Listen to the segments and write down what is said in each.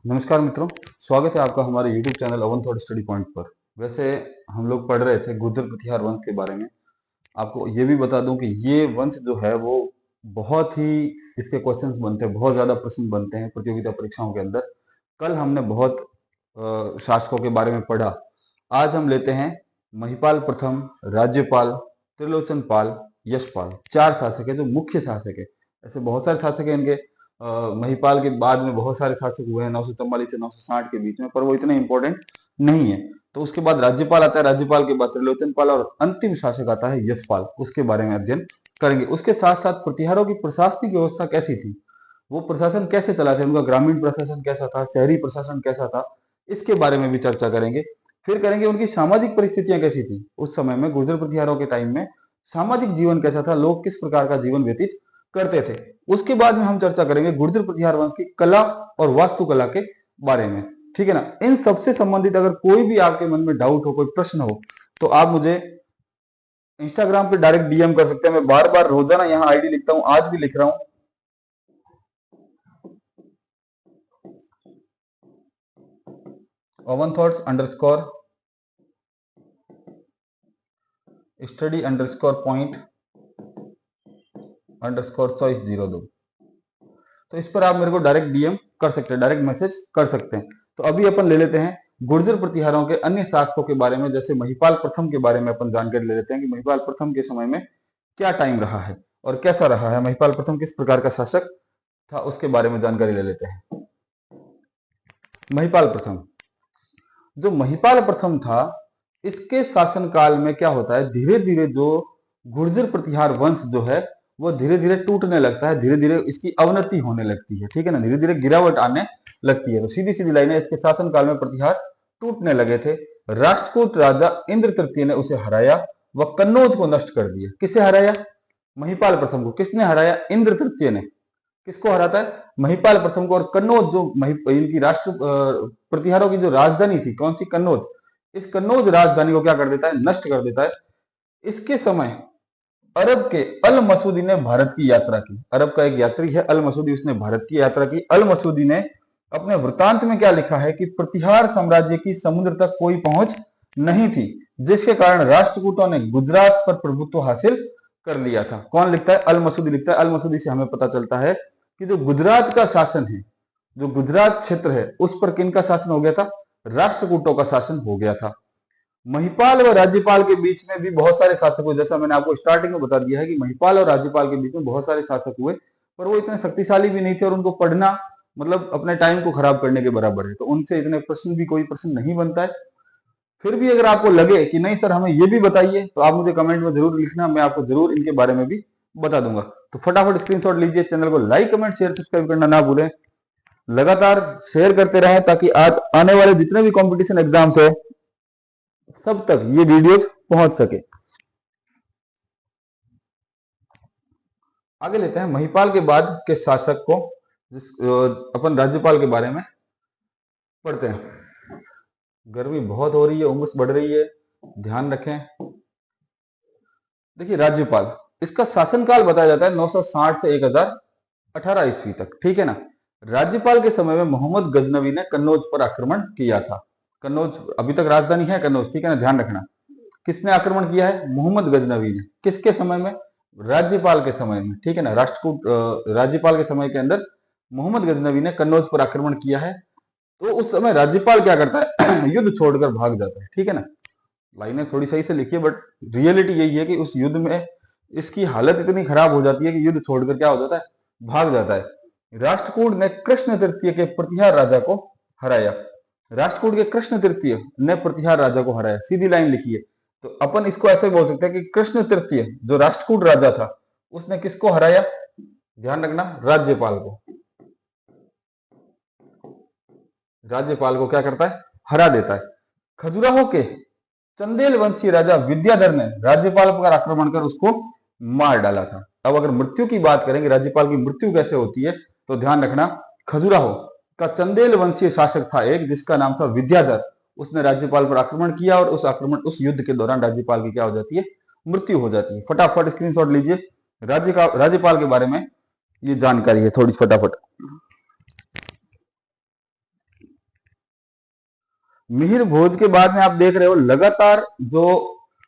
नमस्कार मित्रों, स्वागत है आपका हमारे YouTube channel Avan thought study point पर। वैसे हम लोग पढ़ रहे थे गुर्जर प्रतिहार वंश के बारे में। आपको ये भी बता दूं कि ये वंश जो है वो बहुत ही इसके क्वेश्चंस बनते हैं, बहुत ज्यादा प्रश्न बनते हैं प्रतियोगिता परीक्षाओं के अंदर। कल हमने बहुत शासकों के बारे में पढ़ा। आज हम लेते हैं महिपाल प्रथम, राज्यपाल, त्रिलोचन पाल, यशपाल। चार शासक है जो मुख्य शासक है। ऐसे बहुत सारे शासक है इनके। महिपाल के बाद में बहुत सारे शासक हुए हैं 944 से 960 के बीच में, पर वो इतने इंपॉर्टेंट नहीं है। तो उसके बाद राज्यपाल आता है, राज्यपाल के बाद त्रिलोचन पाल और अंतिम शासक आता है यशपाल। उसके बारे में अध्ययन करेंगे। उसके साथ साथ प्रतिहारों की प्रशासनिक व्यवस्था कैसी थी, वो प्रशासन कैसे चलाते, उनका ग्रामीण प्रशासन कैसा था, शहरी प्रशासन कैसा था, इसके बारे में भी चर्चा करेंगे। फिर करेंगे उनकी सामाजिक परिस्थितियां कैसी थी उस समय में, गुर्जर प्रतिहारों के टाइम में सामाजिक जीवन कैसा था, लोग किस प्रकार का जीवन व्यतीत करते थे। उसके बाद में हम चर्चा करेंगे गुर्जर प्रतिहार वंश की कला और वास्तुकला के बारे में। ठीक है ना। इन सबसे संबंधित अगर कोई भी आपके मन में डाउट हो, कोई प्रश्न हो, तो आप मुझे इंस्टाग्राम पे डायरेक्ट डीएम कर सकते हैं। मैं बार बार रोजाना यहाँ आईडी लिखता हूँ, आज भी लिख रहा हूँ। Avan thoughts underscore study underscore point underscore choice 02। तो इस पर आप मेरे को डायरेक्ट डीएम कर सकते हैं, डायरेक्ट मैसेज कर सकते हैं। तो अभी अपन ले लेते हैं गुर्जर प्रतिहारों के अन्य शासकों के बारे में। जैसे महिपाल प्रथम के बारे में अपन जानकारी ले लेते हैं कि महिपाल प्रथम के समय में क्या टाइम रहा है और कैसा रहा है, महिपाल प्रथम किस प्रकार का शासक था, उसके बारे में जानकारी ले लेते हैं। महिपाल प्रथम, जो महिपाल प्रथम था, इसके शासनकाल में क्या होता है, धीरे धीरे जो गुर्जर प्रतिहार वंश जो है वो धीरे धीरे टूटने लगता है, धीरे धीरे इसकी अवनति होने लगती है। ठीक है ना, धीरे धीरे गिरावट आने लगती है। तो सीधी सीधी लाइन है, इसके शासनकाल में प्रतिहार टूटने लगे थे। राष्ट्रकूट राजा इंद्र तृतीय ने उसे हराया व कन्नौज को नष्ट कर दिया। किसे हराया? महिपाल प्रथम को। किसने हराया? इंद्र तृतीय ने। किसको हराता है? महिपाल प्रथम को। और कन्नौज जो इनकी राष्ट्र प्रतिहारों की जो राजधानी थी, कौन सी? कन्नौज। इस कन्नौज राजधानी को क्या कर देता है? नष्ट कर देता है। इसके समय अरब के अल मसूदी ने भारत की यात्रा की। अरब का एक यात्री है अल मसूदी, उसने भारत की यात्रा की। अल मसूदी ने अपने वृत्तांत में क्या लिखा है कि प्रतिहार साम्राज्य की समुद्र तक कोई पहुंच नहीं थी, जिसके कारण राष्ट्रकूटों ने गुजरात पर प्रभुत्व हासिल कर लिया था। कौन लिखता है? अल मसूदी लिखता है। अल मसूदी से हमें पता चलता है कि जो गुजरात का शासन है, जो गुजरात क्षेत्र है, उस पर किनका शासन हो गया था? राष्ट्रकूटों का शासन हो गया था। महिपाल व राज्यपाल के बीच में भी बहुत सारे शासक हुए। जैसा मैंने आपको स्टार्टिंग में बता दिया है कि महिपाल और राज्यपाल के बीच में बहुत सारे शासक हुए, पर वो इतने शक्तिशाली भी नहीं थे और उनको पढ़ना मतलब अपने टाइम को खराब करने के बराबर है। तो उनसे इतने प्रश्न भी, कोई प्रश्न नहीं बनता है। फिर भी अगर आपको लगे कि नहीं सर हमें ये भी बताइए, तो आप मुझे कमेंट में जरूर लिखना, मैं आपको जरूर इनके बारे में भी बता दूंगा। तो फटाफट स्क्रीनशॉट लीजिए, चैनल को लाइक, कमेंट, शेयर, सब्सक्राइब करना ना भूलें। लगातार शेयर करते रहें ताकि आज आने वाले जितने भी कंपटीशन एग्जाम्स है सब तक ये वीडियोस पहुंच सके। आगे लेते हैं महिपाल के बाद के शासक को, अपन राज्यपाल के बारे में पढ़ते हैं। गर्मी बहुत हो रही है, उमस बढ़ रही है, ध्यान रखें। देखिए राज्यपाल, इसका शासनकाल बताया जाता है 960 से 1018 ईस्वी तक। ठीक है ना। राज्यपाल के समय में मोहम्मद गजनवी ने कन्नौज पर आक्रमण किया था। कन्नौज अभी तक राजधानी है कन्नौज, ठीक है ना, ध्यान रखना। किसने आक्रमण किया है? मोहम्मद गजनवी ने। किसके समय में? राज्यपाल के समय में। ठीक है ना, राष्ट्रकूट राज्यपाल के समय के अंदर मोहम्मद गजनवी ने कन्नौज पर आक्रमण किया है। तो उस समय राज्यपाल क्या करता है? युद्ध छोड़कर भाग जाता है। ठीक है ना, लाइनें थोड़ी सही से लिखिए, बट रियलिटी यही है कि उस युद्ध में इसकी हालत इतनी खराब हो जाती है कि युद्ध छोड़कर क्या हो जाता है? भाग जाता है। राष्ट्रकूट ने कृष्ण तृतीय के प्रतिहार राजा को हराया। राष्ट्रकूट के कृष्ण तृतीय ने प्रतिहार राजा को हराया। सीधी लाइन लिखिए। तो अपन इसको ऐसे बोल सकते हैं कि कृष्ण तृतीय जो राष्ट्रकूट राजा था, उसने किसको हराया? ध्यान रखना, राज्यपाल को। राज्यपाल को क्या करता है? हरा देता है। खजुराहो के चंदेल वंशीय राजा विद्याधर ने राज्यपाल पर आक्रमण कर उसको मार डाला था। अब अगर मृत्यु की बात करेंगे, राज्यपाल की मृत्यु कैसे होती है, तो ध्यान रखना, खजुराहो का चंदेल वंशीय शासक था एक, जिसका नाम था विद्याधर। उसने राज्यपाल पर आक्रमण किया और उस युद्ध के दौरान राज्यपाल की क्या हो जाती है? मृत्यु हो जाती है। फटाफट स्क्रीनशॉट लीजिए, राज्यपाल के बारे में ये जानकारी है थोड़ी फटाफट। मिहिर भोज के बाद में आप देख रहे हो लगातार जो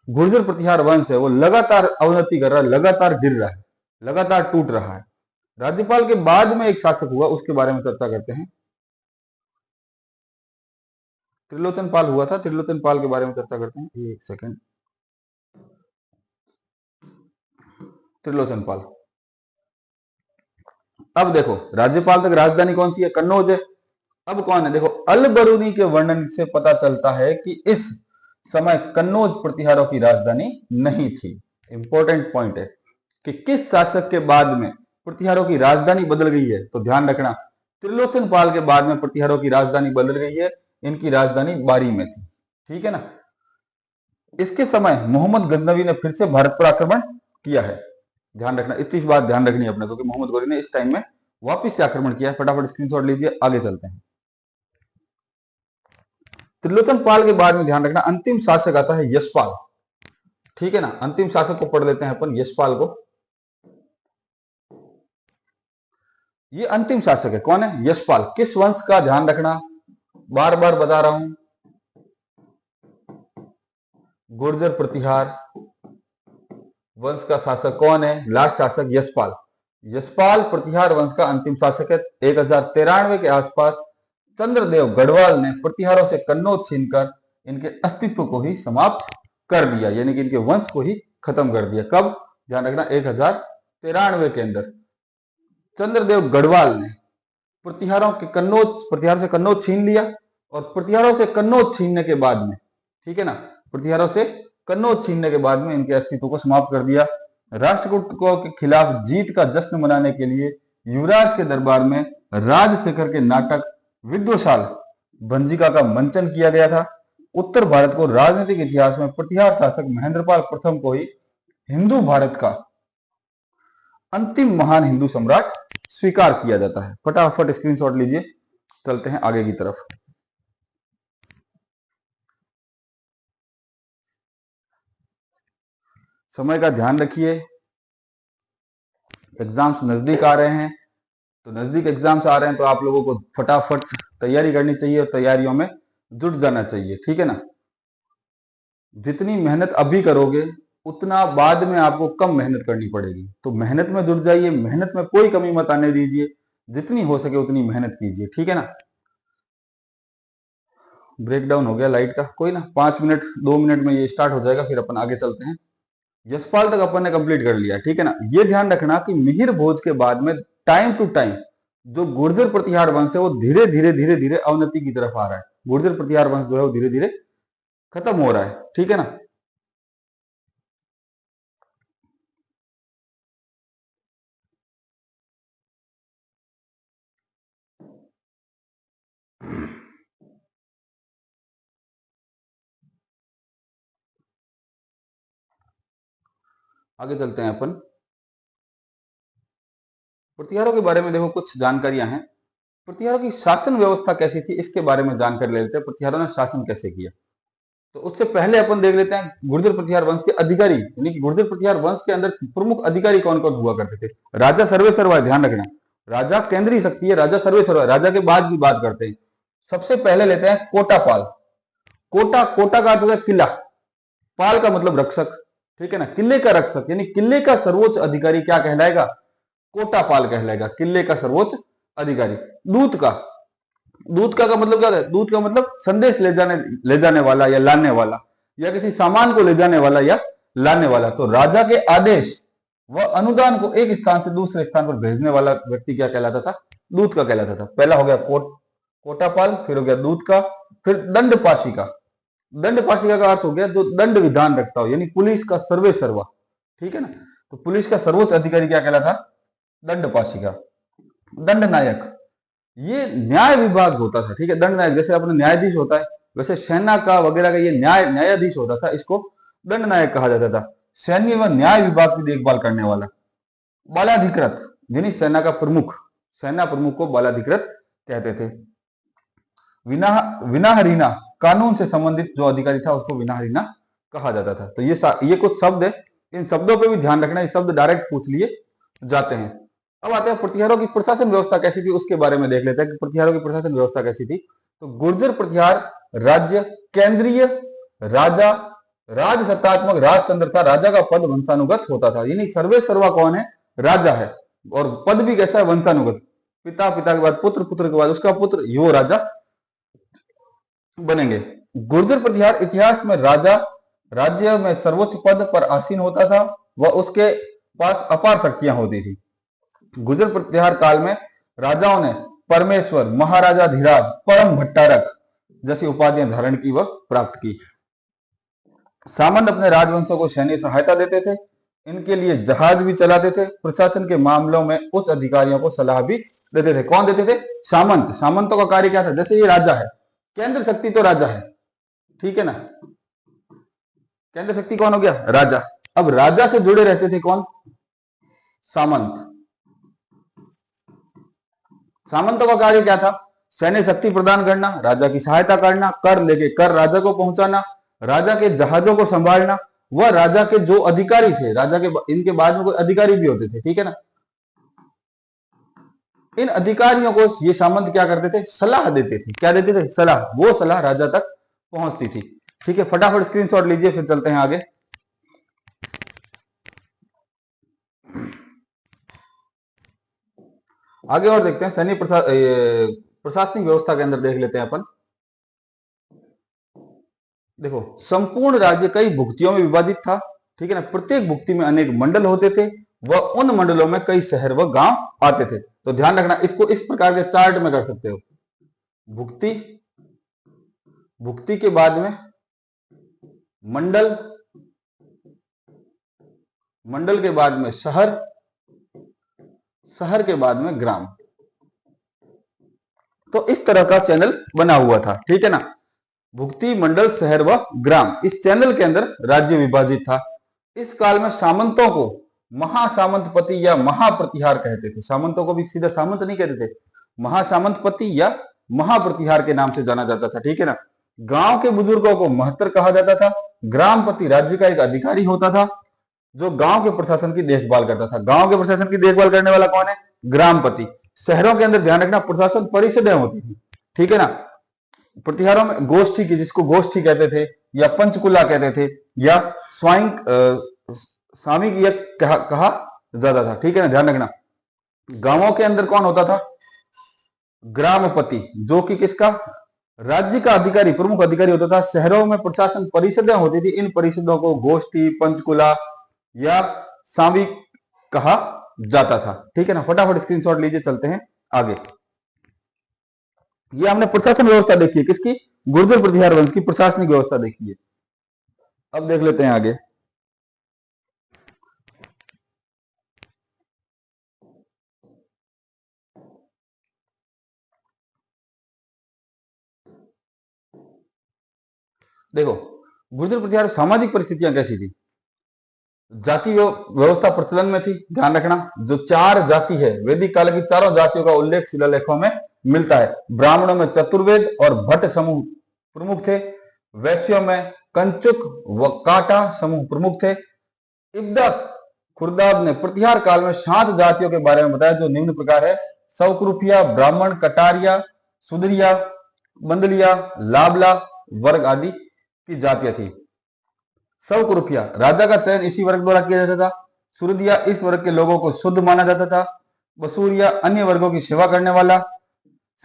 गुर्जर प्रतिहार वंश है वो लगातार अवनति कर रहा है, लगातार गिर रहा है, लगातार टूट रहा है। राज्यपाल के बाद में एक शासक हुआ, उसके बारे में चर्चा करते हैं। त्रिलोचन पाल हुआ था, त्रिलोचन पाल के बारे में चर्चा करते हैं। एक सेकंड, त्रिलोचन पाल। अब देखो राज्यपाल तक राजधानी कौन सी है, कन्नौज है। अब कौन है, देखो अल बरूनी के वर्णन से पता चलता है कि इस समय कन्नौज प्रतिहारों की राजधानी नहीं थी। इंपॉर्टेंट पॉइंट है कि किस शासक के बाद में प्रतिहारों की राजधानी बदल गई है, तो ध्यान रखना त्रिलोचन पाल के बाद में प्रतिहारों की राजधानी बदल गई है, इनकी राजधानी बारी में थी। ठीक है ना। इसके समय मोहम्मद गजनवी ने फिर से भारत पर आक्रमण किया है, ध्यान रखना, इतनी बात ध्यान रखनी है अपने को कि मोहम्मद गौरी ने इस टाइम में वापिस से आक्रमण किया है। फटाफट स्क्रीनशॉट लीजिए, आगे चलते हैं। त्रिलोचन पाल के बाद में ध्यान रखना अंतिम शासक आता है यशपाल। ठीक है ना, अंतिम शासक को पढ़ लेते हैं अपन, यशपाल को। ये अंतिम शासक है, कौन है, यशपाल। किस वंश का, ध्यान रखना, बार बार बता रहा हूं, गुर्जर प्रतिहार वंश का शासक कौन है, लास्ट शासक यशपाल। यशपाल प्रतिहार वंश का अंतिम शासक है। 1093 के आसपास चंद्रदेव गढ़वाल ने प्रतिहारों से कन्नौज छीनकर इनके अस्तित्व को ही समाप्त कर दिया, यानी कि इनके वंश को ही खत्म कर दिया। कब, ध्यान रखना, 1093 के अंदर चंद्रदेव गढ़वाल ने प्रतिहारों से कन्नौज छीन लिया। और प्रतिहारों से कन्नौज छीनने के बाद में, ठीक है ना, प्रतिहारों से कन्नौज छीनने के बाद में इनके अस्तित्व को समाप्त कर दिया। राष्ट्रकूट के खिलाफ जीत का जश्न मनाने के लिए युवराज के दरबार में राजशेखर के नाटक विद्वशाल भंजिका का मंचन किया गया था। उत्तर भारत को राजनीतिक इतिहास में प्रतिहार शासक महेंद्रपाल प्रथम को ही हिंदू भारत का अंतिम महान हिंदू सम्राट स्वीकार किया जाता है। फटाफट स्क्रीनशॉट लीजिए, चलते हैं आगे की तरफ। समय का ध्यान रखिए, एग्जाम्स नजदीक आ रहे हैं, तो नजदीक एग्जाम्स आ रहे हैं तो आप लोगों को फटाफट तैयारी करनी चाहिए और तैयारियों में जुट जाना चाहिए। ठीक है ना। जितनी मेहनत अभी करोगे उतना बाद में आपको कम मेहनत करनी पड़ेगी, तो मेहनत में जुट जाइए, मेहनत में कोई कमी मत आने दीजिए, जितनी हो सके उतनी मेहनत कीजिए। ठीक है ना। ब्रेकडाउन हो गया लाइट का, कोई ना, 5 मिनट 2 मिनट में ये स्टार्ट हो जाएगा, फिर अपन आगे चलते हैं। यशपाल तक अपन ने कंप्लीट कर लिया। ठीक है ना। ये ध्यान रखना कि मिहिर भोज के बाद में टाइम टू टाइम जो गुर्जर प्रतिहार वंश है वो धीरे धीरे अवनति की तरफ आ रहा है। गुर्जर प्रतिहार वंश जो है वो धीरे धीरे खत्म हो रहा है। ठीक है ना। आगे चलते हैं अपन। प्रतिहारों के बारे में देखो कुछ जानकारियां हैं। प्रतिहारों की शासन व्यवस्था कैसी थी इसके बारे में जानकारी ले लेते हैं, प्रतिहारों ने शासन कैसे किया। तो उससे पहले अपन देख लेते हैं गुर्जर प्रतिहार वंश के अधिकारी, यानी कि गुर्जर प्रतिहार वंश के अंदर प्रमुख अधिकारी कौन कौन हुआ करते थे। राजा सर्वेसर्वा है, ध्यान रखना, राजा केंद्रीय शक्ति है, राजा सर्वेसर्वा। राजा के बाद की बात करते हैं। सबसे पहले लेते हैं कोटापाल। कोटा का अर्थ होता है किला, पाल का मतलब रक्षक। ठीक है ना। किले का रक्षक यानी किले का सर्वोच्च अधिकारी क्या कहलाएगा, कोटापाल कहलाएगा, किले का सर्वोच्च अधिकारी। दूत का मतलब क्या है, दूत का मतलब संदेश ले जाने वाला या लाने वाला, या किसी सामान को ले जाने वाला या लाने वाला। तो राजा के आदेश व अनुदान को एक स्थान से दूसरे स्थान पर भेजने वाला व्यक्ति क्या कहलाता था, दूत का कहलाता था। पहला हो गया कोटापाल, फिर हो गया दूत का, फिर दंडपाशिका। दंडपाशिका का अर्थ हो गया जो दंड विधान रखता हो, यानी पुलिस का सर्वे सर्वा। ठीक है ना। तो पुलिस का सर्वोच्च अधिकारी क्या कहलाता, दंडपाशिका। दंड नायक, ये न्याय विभाग होता था। ठीक है। दंड नायक जैसे अपने न्यायाधीश होता है, वैसे सेना का वगैरह का ये न्यायाधीश होता था, इसको दंड नायक कहा जाता था। सैन्य व न्याय विभाग की देखभाल करने वाला। बालाधिकृत यानी सेना का प्रमुख, सेना प्रमुख को बालाधिकृत कहते थे। विनाहरीना, कानून से संबंधित जो अधिकारी था उसको विनाहरीना कहा जाता था। तो ये कुछ शब्द है, इन शब्दों पे भी ध्यान रखना, ये शब्द डायरेक्ट पूछ लिए जाते हैं। अब आते हैं प्रतिहारों की प्रशासन व्यवस्था कैसी थी उसके बारे में देख लेते हैं कि प्रतिहारों की प्रशासन व्यवस्था कैसी थी। तो गुर्जर प्रतिहार राज्य केंद्रीय राजा राजसत्तात्मक राजतंत्र था, राजा का पद वंशानुगत होता था, यानी सर्वे सर्वा कौन है, राजा है, और पद भी कैसा है, वंशानुगत, पिता, पिता के बाद पुत्र, पुत्र के बाद उसका पुत्र, यो राजा बनेंगे। गुर्जर प्रतिहार इतिहास में राजा राज्य में सर्वोच्च पद पर आसीन होता था, वह उसके पास अपार शक्तियां होती थी। गुर्जर प्रतिहार काल में राजाओं ने परमेश्वर, महाराजा धीराज, परम भट्टारक जैसी उपाधियां धारण की व प्राप्त की। सामंत अपने राजवंशों को सैन्य सहायता देते थे, इनके लिए जहाज भी चलाते थे, प्रशासन के मामलों में उच्च अधिकारियों को सलाह भी देते थे। कौन देते थे? सामंत। सामंतों का कार्य क्या था? जैसे ये राजा है, केंद्र शक्ति तो राजा है, ठीक है ना, केंद्र शक्ति कौन हो गया? राजा। अब राजा से जुड़े रहते थे कौन? सामंत। सामंतों का कार्य क्या था? सैन्य शक्ति प्रदान करना, राजा की सहायता करना, कर लेके कर राजा को पहुंचाना, राजा के जहाजों को संभालना, वह राजा के जो अधिकारी थे, राजा के इनके बाद में कोई अधिकारी भी होते थे, ठीक है ना, इन अधिकारियों को ये सामंत क्या करते थे? सलाह देते थे। क्या देते थे? सलाह। वो सलाह राजा तक पहुंचती थी। ठीक है, फटाफट स्क्रीनशॉट लीजिए, फिर चलते हैं आगे। आगे और देखते हैं सैन्य प्रशासनिक व्यवस्था के अंदर देख लेते हैं अपन। देखो, संपूर्ण राज्य कई भुक्तियों में विभाजित था, ठीक है ना, प्रत्येक भुक्ति में अनेक मंडल होते थे, वह उन मंडलों में कई शहर व गांव आते थे। तो ध्यान रखना, इसको इस प्रकार के चार्ट में कर सकते हो। भुक्ति, भुक्ति के बाद में मंडल, मंडल के बाद में शहर, शहर के बाद में ग्राम। तो इस तरह का चैनल बना हुआ था, ठीक है ना, भुक्ति, मंडल, शहर व ग्राम, इस चैनल के अंदर राज्य विभाजित था। इस काल में सामंतों को महासामंतपति या महाप्रतिहार कहते थे। सामंतों को भी सीधा सामंत नहीं कहते थे, महासामंतपति या महाप्रतिहार के नाम से जाना जाता था, ठीक है ना। गांव के बुजुर्गों को महत्तर कहा जाता था। ग्रामपति राज्य का एक अधिकारी होता था जो गांव के प्रशासन की देखभाल करता था। गांव के प्रशासन की देखभाल करने वाला कौन है? ग्रामपति। शहरों के अंदर ध्यान रखना, प्रशासन परिषदें होती थी, ठीक है ना। प्रतिहारों में गोष्ठी की, जिसको गोष्ठी कहते थे या पंचकुला कहते थे या सामयिक यज्ञ कहा जाता था, ठीक है ना, ध्यान रखना। गांवों के अंदर कौन होता था? ग्रामपति, जो कि किसका? राज्य का अधिकारी, प्रमुख अधिकारी होता था। शहरों में प्रशासन परिषदें होती थी, इन परिषदों को गोष्ठी, पंचकुला या सामयिक कहा जाता था, ठीक है ना। फटाफट स्क्रीनशॉट लीजिए, चलते हैं आगे। ये हमने प्रशासन व्यवस्था देखी है, किसकी? गुर्जर प्रतिहार वंश की प्रशासनिक व्यवस्था देखी है। अब देख लेते हैं आगे। देखो, गुर्जर प्रतिहार सामाजिक परिस्थितियां कैसी थी? जाति व्यवस्था प्रचलन में थी, ध्यान रखना। जो चार जाति है, वैदिक काल की चारों जातियों का उल्लेख शिलालेखों में मिलता है। ब्राह्मणों में चतुर्वेद और भट्ट समूह प्रमुख थे। वैश्यों में कंचुक व काटा समूह प्रमुख थे। इब्दा खुर्दाब ने प्रतिहार काल में 7 जातियों के बारे में बताया, जो निम्न प्रकार है: सवकुरुफिया, ब्राह्मण, कटारिया, सुदरिया, बंदलिया, लाबला वर्ग आदि की जातियां थी। सवकुरुफिया, राजा का चयन इसी वर्ग द्वारा किया जाता था। सुरदिया, इस वर्ग के लोगों को शुद्ध माना जाता था। बसूरिया, अन्य वर्गों की सेवा करने वाला।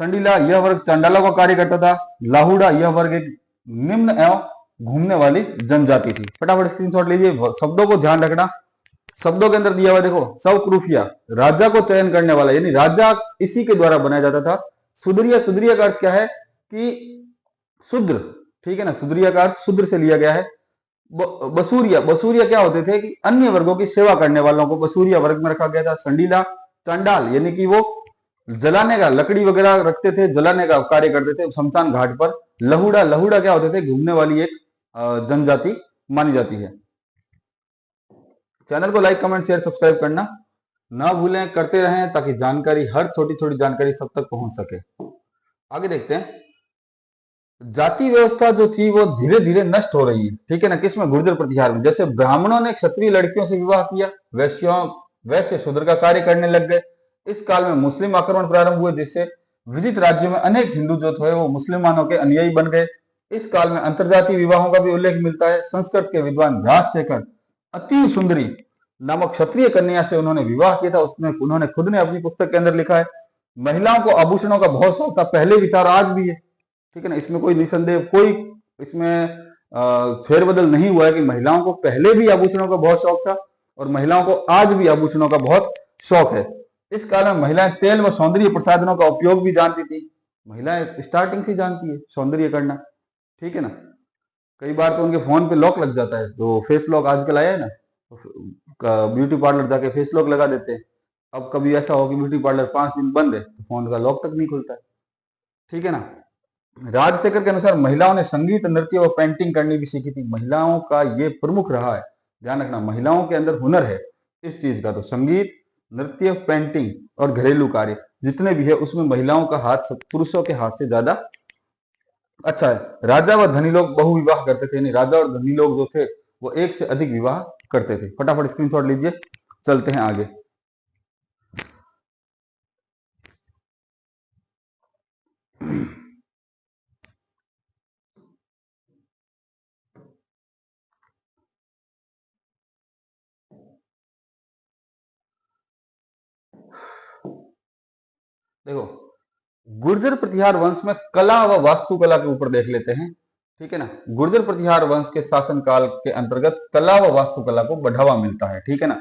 संडीला, यह वर्ग चांडालों का कार्य करता था। लाहुड़ा, यह वर्ग एक निम्न एवं घूमने वाली जनजाति थी। फटाफट स्क्रीनशॉट लीजिए, शब्दों को ध्यान रखना। शब्दों के अंदर दिया हुआ देखो, सवकुरुफिया, राजा को चयन करने वाला, यानी राजा इसी के द्वारा बनाया जाता था। सुदरिया, सुदरिया का अर्थ क्या है कि शूद्र, ठीक है ना, सुदरिया का अर्थ शूद्र से लिया गया है। बसूरिया, बसूरिया क्या होते थे कि अन्य वर्गों की सेवा करने वालों को बसूरिया वर्ग में रखा गया था। संडीला, चांडाल, यानी कि वो जलाने का, लकड़ी वगैरह रखते थे, जलाने का कार्य करते थे शमशान घाट पर। लहुड़ा, लहुड़ा क्या होते थे? घूमने वाली एक जनजाति मानी जाती है। चैनल को लाइक, कमेंट, शेयर, सब्सक्राइब करना ना भूलें, करते रहें, ताकि जानकारी, हर छोटी छोटी जानकारी सब तक पहुंच सके। आगे देखते हैं। जाति व्यवस्था जो थी वो धीरे धीरे नष्ट हो रही है, ठीक है ना, किसमें? गुर्जर प्रतिहार में। जैसे ब्राह्मणों ने क्षत्रिय लड़कियों से विवाह किया, वैश्य शूद्र का कार्य करने लग गए। इस काल में मुस्लिम आक्रमण प्रारंभ हुए, जिससे विजित राज्यों में अनेक हिंदू जो थे वो मुसलमानों के अनुयायी बन गए। इस काल में अंतरजातीय विवाहों का भी उल्लेख मिलता है। संस्कृत के विद्वान राजशेखर अति सुंदरी नामक क्षत्रिय कन्या से उन्होंने विवाह किया था। उसमें उन्होंने खुद ने अपनी पुस्तक के अंदर लिखा है। महिलाओं को आभूषणों का बहुत शौक था, पहले भी था और आज भी है, ठीक है ना। इसमें कोई निसंदेह, कोई इसमें फेरबदल नहीं हुआ है कि महिलाओं को पहले भी आभूषणों का बहुत शौक था और महिलाओं को आज भी आभूषणों का बहुत शौक है। इस काल में महिलाएं तेल व सौंदर्य प्रसाधनों का उपयोग भी जानती थी। महिलाएं स्टार्टिंग से जानती है सौंदर्य करना, ठीक है ना। कई बार तो उनके फोन पे लॉक लग जाता है, जो फेस लॉक आजकल आया है ना, ब्यूटी पार्लर जाके फेस लॉक लगा देते हैं। अब कभी ऐसा हो कि ब्यूटी पार्लर 5 दिन बंद है तो फोन का लॉक तक नहीं खुलता है, ठीक है ना। राजशेखर के अनुसार महिलाओं ने संगीत, नृत्य और पेंटिंग करनी भी सीखी थी। महिलाओं का ये प्रमुख रहा है, ध्यान रखना, महिलाओं के अंदर हुनर है इस चीज का। तो संगीत, नृत्य, पेंटिंग और घरेलू कार्य जितने भी है उसमें महिलाओं का हाथ पुरुषों के हाथ से ज्यादा अच्छा है। राजा व धनी लोग बहुविवाह करते थे, यानी राजा और धनी लोग जो थे वो एक से अधिक विवाह करते थे। फटाफट स्क्रीनशॉट लीजिए, चलते हैं आगे। देखो, गुर्जर प्रतिहार वंश में कला व वास्तुकला के ऊपर देख लेते हैं, ठीक है ना। गुर्जर प्रतिहार वंश के शासनकाल के अंतर्गत कला व वास्तुकला को बढ़ावा मिलता है, ठीक है ना।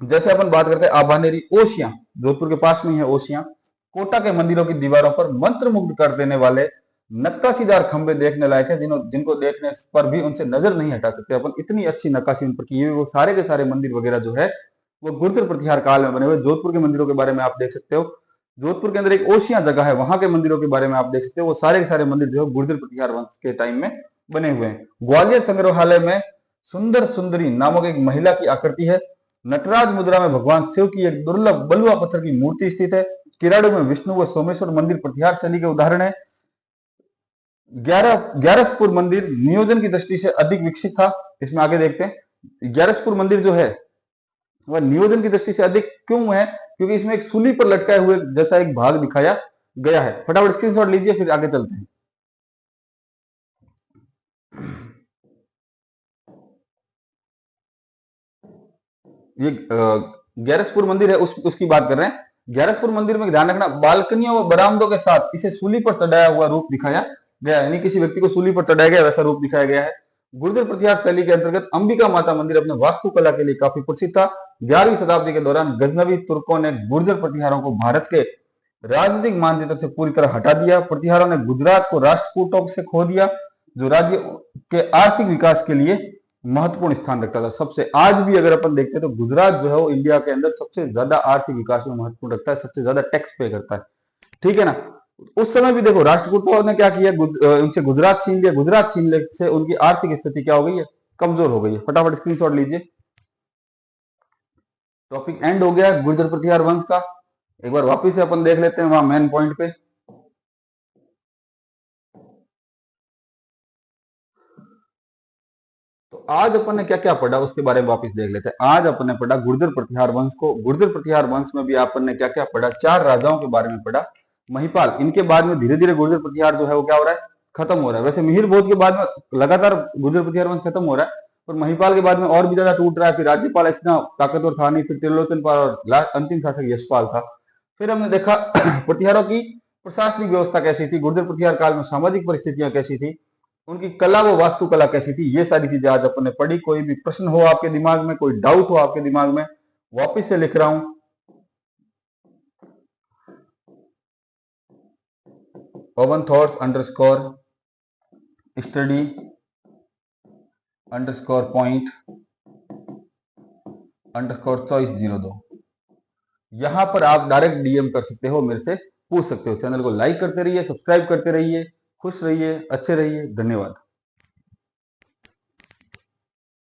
जैसे अपन बात करते हैं आभानेरी ओसियां, जोधपुर के पास में ही है ओसियां। कोटा के मंदिरों की दीवारों पर मंत्र मुग्ध कर देने वाले नक्काशीदार खंबे देखने लायक है, जिनको देखने पर भी उनसे नजर नहीं हटा सकते अपन। इतनी अच्छी नक्काशी उन पर की हुई। वो सारे के सारे मंदिर वगैरह जो है वो गुर्जर प्रतिहार काल में बने हुए। जोधपुर के मंदिरों के बारे में आप देख सकते हो, जोधपुर के अंदर एक ओसियां जगह है, वहां के मंदिरों के बारे में आप देख सकते हो। वो सारे के सारे मंदिर जो है गुर्जर प्रतिहार वंश के टाइम में बने हुए हैं। ग्वालियर संग्रहालय में सुंदर सुंदरी नामक एक महिला की आकृति है। नटराज मुद्रा में भगवान शिव की एक दुर्लभ बलुआ पत्थर की मूर्ति स्थित है। किराड़ू में विष्णु व सोमेश्वर मंदिर प्रतिहार शैली के उदाहरण है। ग्यारसपुर मंदिर नियोजन की दृष्टि से अधिक विकसित था। इसमें आगे देखते हैं, ग्यारसपुर मंदिर जो है वह नियोजन की दृष्टि से अधिक क्यों है, क्योंकि इसमें एक सूली पर लटकाए हुए जैसा एक भाग दिखाया गया है। फटाफट स्क्रीनशॉट लीजिए, फिर आगे चलते हैं। ये ग्यारसपुर मंदिर है, उसकी बात कर रहे हैं। ग्यारसपुर मंदिर में ध्यान रखना, बालकनियों व बरामदों के साथ इसे सूली पर चढ़ाया हुआ रूप दिखाया गया, यानी किसी व्यक्ति को सूली पर चढ़ाया गया वैसा रूप दिखाया गया है। गुर्जर प्रतिहार शैली के अंतर्गत अंबिका माता मंदिर अपने वास्तुकला के लिए काफी प्रसिद्ध था। 11वीं शताब्दी के दौरान गजनवी तुर्कों ने गुर्जर प्रतिहारों को भारत के राजनीतिक मानचित्र से पूरी तरह हटा दिया। प्रतिहारों ने गुजरात को राष्ट्रकूटों से खो दिया, जो राज्य के आर्थिक विकास के लिए महत्वपूर्ण स्थान रखता था। सबसे आज भी अगर अपन देखते हैं तो गुजरात जो है वो इंडिया के अंदर सबसे ज्यादा आर्थिक विकास में महत्वपूर्ण रखता है, सबसे ज्यादा टैक्स पे करता है, ठीक है ना। उस समय भी देखो राष्ट्रकूटों ने क्या किया, उनसे गुजरात छीन लिया। गुजरात छीनने से उनकी आर्थिक स्थिति क्या हो गई है, कमजोर हो गई है। फटाफट स्क्रीनशॉट लीजिए। टॉपिक एंड हो गया गुर्जर प्रतिहार वंश का। एक बार वापिस से अपन देख लेते हैं वहां मेन पॉइंट पे। तो आज अपन ने क्या क्या पढ़ा उसके बारे में वापस देख लेते हैं। आज अपन ने पढ़ा गुर्जर प्रतिहार वंश को। गुर्जर प्रतिहार वंश में भी अपन ने क्या क्या पढ़ा, 4 राजाओं के बारे में पढ़ा। महिपाल, इनके बाद में धीरे धीरे गुर्जर प्रतिहार जो है वो क्या हो रहा है, खत्म हो रहा है। वैसे मिहिर भोज के बाद में लगातार गुर्जर प्रतिहार वंश खत्म हो रहा है, पर महिपाल के बाद में और भी ज्यादा टूट रहा है। फिर राज्यपाल इतना ताकतवर था नहीं, फिर त्रिलोचन पाल और अंतिम शासक यशपाल था। फिर हमने देखा प्रतिहारों की प्रशासनिक व्यवस्था कैसी थी, गुर्जर प्रतिहार काल में सामाजिक परिस्थितियां कैसी थी, उनकी कला व वास्तुकला कैसी थी। ये सारी चीजें आज अपन ने पढ़ी। कोई भी प्रश्न हो आपके दिमाग में, कोई डाउट हो आपके दिमाग में, वापिस से लिख रहा हूं, oven thoughts underscore study underscore point underscore choice 02। यहां पर आप डायरेक्ट डीएम कर सकते हो, मेरे से पूछ सकते हो। चैनल को लाइक करते रहिए, सब्सक्राइब करते रहिए, खुश रहिए, अच्छे रहिए। धन्यवाद।